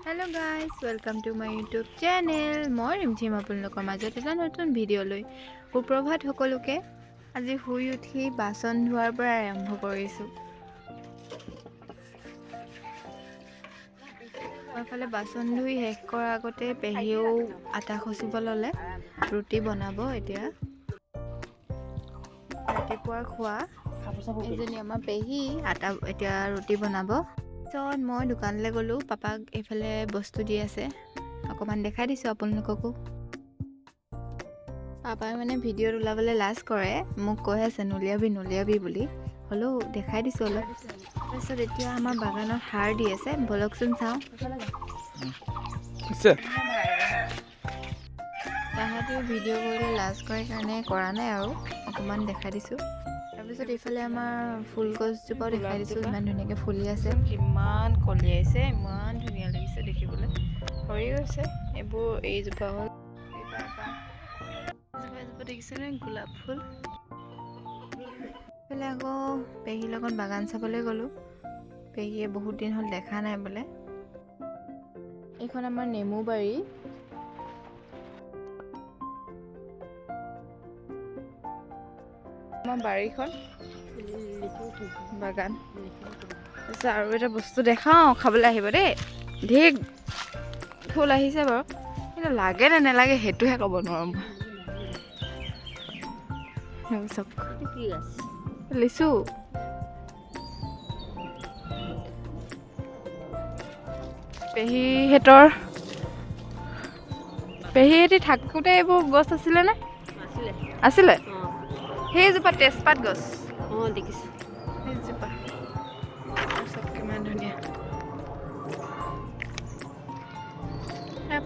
Hello guys, welcome to my YouTube channel. মই ৰিমঝিম আপোনালোকৰ মাজত এটা নতুন ভিডিঅ' লৈ সুপ্ৰভাত সকলোকে। আজি শুই উঠি বাচন ধোৱাৰ পৰা আৰম্ভ কৰিছোঁ। মই বাচন ধুই শেষ কৰাৰ আগতে পেহীও আটা খচিব ল'লে। ৰুটি বনাব এতিয়া। ৰাতিপুৱাৰ খোৱা এজনী আমাৰ পেহী আটা এতিয়া ৰুটি বনাব। পিছত মই দোকানলৈ গ'লোঁ, পাপাক এইফালে বস্তু দি আছে, অকণমান দেখাই দিছোঁ আপোনালোককো। পাপাই ভিডিঅ'ত ওলাবলৈ লাজ কৰে, মোক কৈ আছে নুলিয়াবি বুলি, হ'লেও দেখাই দিছোঁ অলপ। তাৰপিছত এতিয়া আমাৰ বাগানত সাৰ দি আছে, বলকচোন চাওঁ। তাহাঁতেও ভিডিঅ' কৰিলে লাজ কৰে কাৰণে কৰা নাই আৰু অকণমান দেখাই দিছোঁ। তাৰপিছত এইফালে আমাৰ ফুল গছজোপাও দেখাই দিছোঁ, ইমান ধুনীয়াকৈ ফুলি আছে, কিমান কলিয়াইছে, ইমান ধুনীয়া লাগিছে দেখিবলৈ। সৰি গৈছে এইবোৰ, এইজোপা হ'ল এজোপা দেখিছেনে গোলাপ ফুল। এইফালে আকৌ পেহীৰ লগত বাগান চাবলৈ গ'লোঁ, পেহীয়ে বহুত দিন হ'ল দেখা নাই বোলে। এইখন আমাৰ নেমু বাৰী। আমাৰ বাৰীখন বাগান। তাৰপিছত আৰু এটা বস্তু দেখাওঁ, খাবলৈ আহিব দেই। ঢেৰ ফুল আহিছে বাৰু, কিন্তু লাগে নে নালাগে সেইটোহে ক'ব নোৱাৰোঁ মই। লিচু পেহীহঁতি থাকোঁতে এইবোৰ গছ আছিলেনে? আছিলে। সেইজোপা তেজপাত গছ দেখিছোঁ, সেইজোপা চব কিমান ধুনীয়া।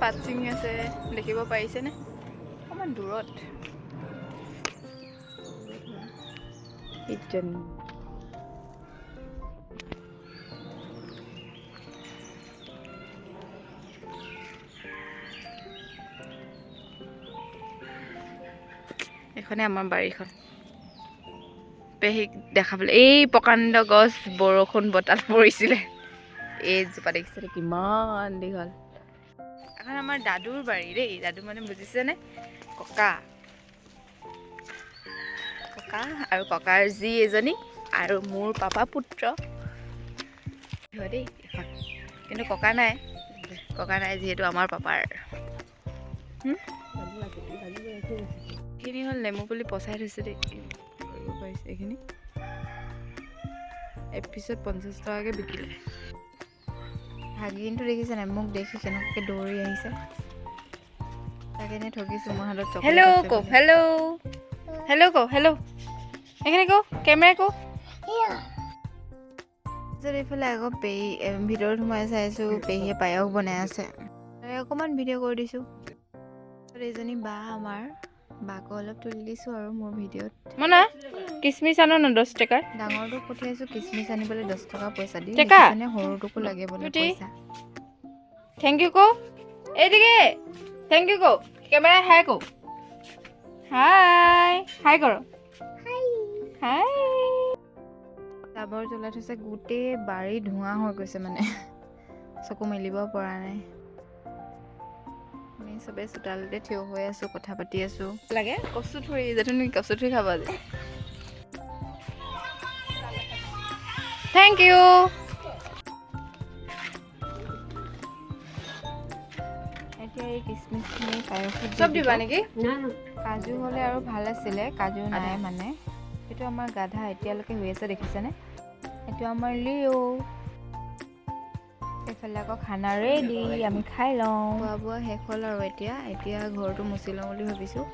পাত ছিঙি আছে, দেখিব পাৰিছেনে? অকণমান দূৰত এইখনে আমাৰ বাৰীখন। পেহীক দেখাবলৈ এই প্ৰকাণ্ড গছ, বৰষুণ বতাহ পৰিছিলে, এইজোপা দেখিছিলে কিমান দীঘল। এখন আমাৰ দাদুৰ বাৰী দেই, দাদু বুজিছেনে? ককা আৰু ককাৰ যি এজনী আৰু মোৰ পাপা পুত্ৰ দেই এখন, কিন্তু ককা নাই যিহেতু আমাৰ পাপাৰ। এইখিনি হ'ল নেমু পুলি পচাই থৈছে দেই, কৰিব পাৰিছে এইখিনি। এপিছত 50 টকাকৈ বিকিলে। ভাগিনটো দেখিছে নাই? মোক দেখি কেনেকৈ দৌৰি আহিছে, তাকে এনেই ঠগিছোঁ মোৰ হাতত চকলেট। হেল্ল' এইখিনি কওঁ, কেমেৰা কওঁ। তাৰপিছত এইফালে আকৌ পেহী ভিতৰত সোমাই চাইছোঁ, পেহীয়ে পায়স বনাই আছে, অকণমান ভিডিঅ' কৰি দিছোঁ। এইজনী বা, আমাৰ বাকো অলপ তুলি দিছোঁ আৰু মোৰ ভিডিঅ'ত। মনা কিচমিচ আনো ন 10 টকাৰ। ডাঙৰটোক পঠিয়াইছোঁ কিচমিচ আনিবলৈ 10 টকা পইচা দি, দেখিছেনে? সৰুটোকো লাগে বোলে পইচা। থেংক ইউ কওঁ, এইদিকে থেংক ইউ কওঁ, কেমেৰা হাই কওঁ, হাই কৰ, হাই। জাবৰ জ্বলাই থৈছে, গোটেই বাৰী ধোঁৱা হৈ গৈছে, চকু মেলিব পৰা নাই। আমি চবেই চোতালতে থিয় হৈ আছোঁ, কথা পাতি আছোঁ। লাগে কচুথুৰি, জেঠুনি কচুথুৰি খাব আজি। Thank you. এতিয়া এই কিচমিচখিনি পায়সত চব দিবা নেকি? কাজু হ'লে আৰু ভাল আছিলে, কাজু নাই সেইটো আমাৰ গাধা এতিয়ালৈকে হৈ আছে, দেখিছেনে? এইটো আমাৰ লিঅ'। এইফালে আকৌ খানা ৰেডি, আমি খাই লওঁ। খোৱা বোৱা শেষ হ'ল আৰু এতিয়া ঘৰটো মুচি লওঁ বুলি ভাবিছোঁ।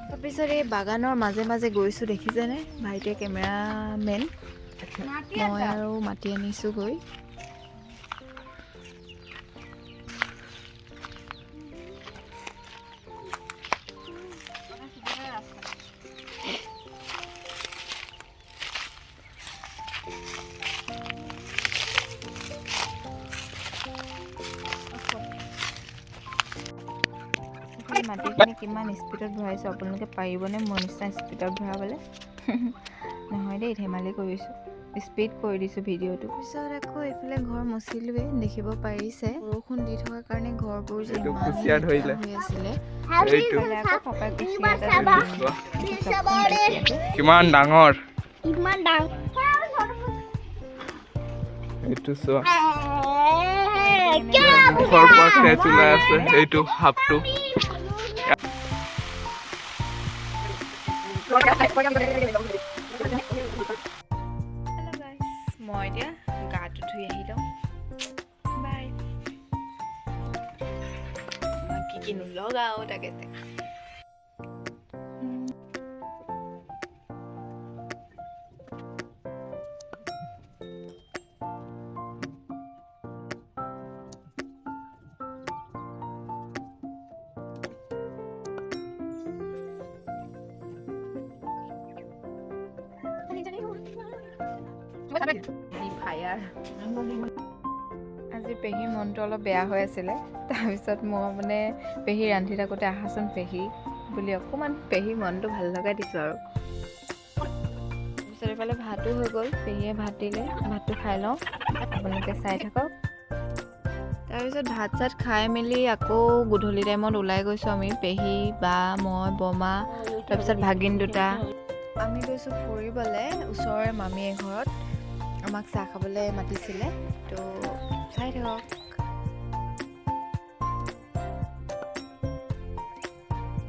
তাৰপিছত এই বাগানৰ মাজে মাজে গৈছোঁ, দেখিছেনে? ভাইটিয়ে কেমেৰামেন, মই আৰু মাতি আনিছোঁ গৈ। মাটিখিনি কিমান স্পীডত ভৰাইছোঁ, আপোনালোকে পাৰিবনে মোৰ নিচিনা স্পীডত ভৰাবলৈ? নহয় দেই, ধেমালি কৰিছোঁ। স্পীড কৰি দিছোঁ ভিডিঅ'টো। পিছত আকৌ এইফালে ঘৰ মচিলোৱে, দেখিব পাৰিছে বৰষুণ দি থকাৰ কাৰণে ঘৰবোৰ যে ইমান লেতেৰা হৈ আছিলে। আকৌ পাপাই কুচিয়া এটা কিমান ডাঙৰ এইটো চোৱা, মুখৰ পৰা তেজ ওলাই আছে। এইটো সাপটো মই এতিয়া গাটো ধুই আহি লওঁ। বাই। কি নলগাও তাকে আজি পেহীৰ মনটো অলপ বেয়া হৈ আছিলে। তাৰপিছত মই মানে পেহী ৰান্ধি থাকোঁতে আহাচোন পেহী বুলি অকণমান পেহীৰ মনটো ভাল লগাই দিছোঁ আৰু। তাৰপিছত এইফালে ভাতো হৈ গ'ল, পেহীয়ে ভাত দিলে, ভাতটো খাই লওঁ, আপোনালোকে চাই থাকক। তাৰপিছত ভাত চাত খাই মেলি আকৌ গধূলি টাইমত ওলাই গৈছোঁ আমি, পেহী, বা, মই, বমা, তাৰপিছত ভাগিন দুটা। আমি গৈছোঁ ফুৰিবলৈ ওচৰৰে মামী এঘৰত। আমাক চাহ খাবলৈ মাতিছিলে, তো চাই থাকক।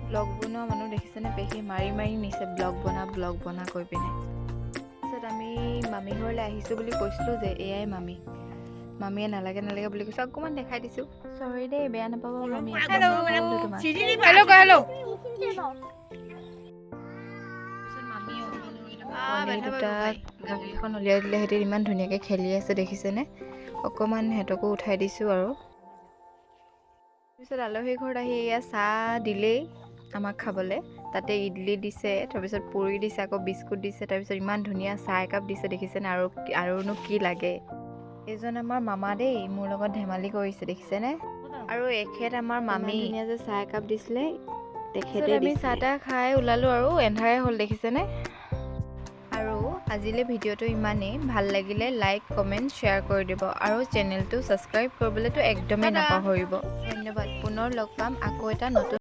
ব্লগ বনোৱা মানুহ দেখিছেনে? পেহী মাৰি মাৰি নিছে ব্লগ বনা কৈ পিনে। তাৰপিছত আমি মামী ঘৰলৈ আহিছোঁ বুলি কৈছিলোঁ যে, এয়াই মামী। মামীয়ে নালাগে বুলি কৈছে, অকণমান দেখাই দিছোঁ। চৰি দেই, বেয়া নাপাব মামী। গাড়ী এখন উলিয়াই দিলে, সিহঁতি ইমান ধুনীয়াকৈ খেলি আছে দেখিছেনে? অকণমান সিহঁতকো উঠাই দিছোঁ আৰু। তাৰপিছত আলহী ঘৰত আহি এয়া চাহ দিলেই আমাক খাবলৈ। তাতে ইডলি দিছে, তাৰপিছত পুৰি দিছে, আকৌ বিস্কুট দিছে, তাৰপিছত ইমান ধুনীয়া চাহ একাপ দিছে দেখিছেনে? আৰুনো কি লাগে? এইজন আমাৰ মামা দেই, মোৰ লগত ধেমালি কৰিছে দেখিছেনে? আৰু এখেত আমাৰ মামী। ধুনীয়া যে চাহ একাপ দিছিলে তেখেতে। আমি চাহ তাহ খাই ওলালোঁ আৰু এন্ধাৰে হ'ল দেখিছেনে? আৰু আজিলৈ ভিডিঅ'টো ইমানেই। ভাল লাগিলে লাইক, কমেণ্ট, শ্বেয়াৰ কৰি দিব আৰু চেনেলটো ছাবস্ক্ৰাইব কৰিবলৈতো একদমেই নাপাহৰিব। ধন্যবাদ। পুনৰ লগ পাম আকৌ এটা নতুন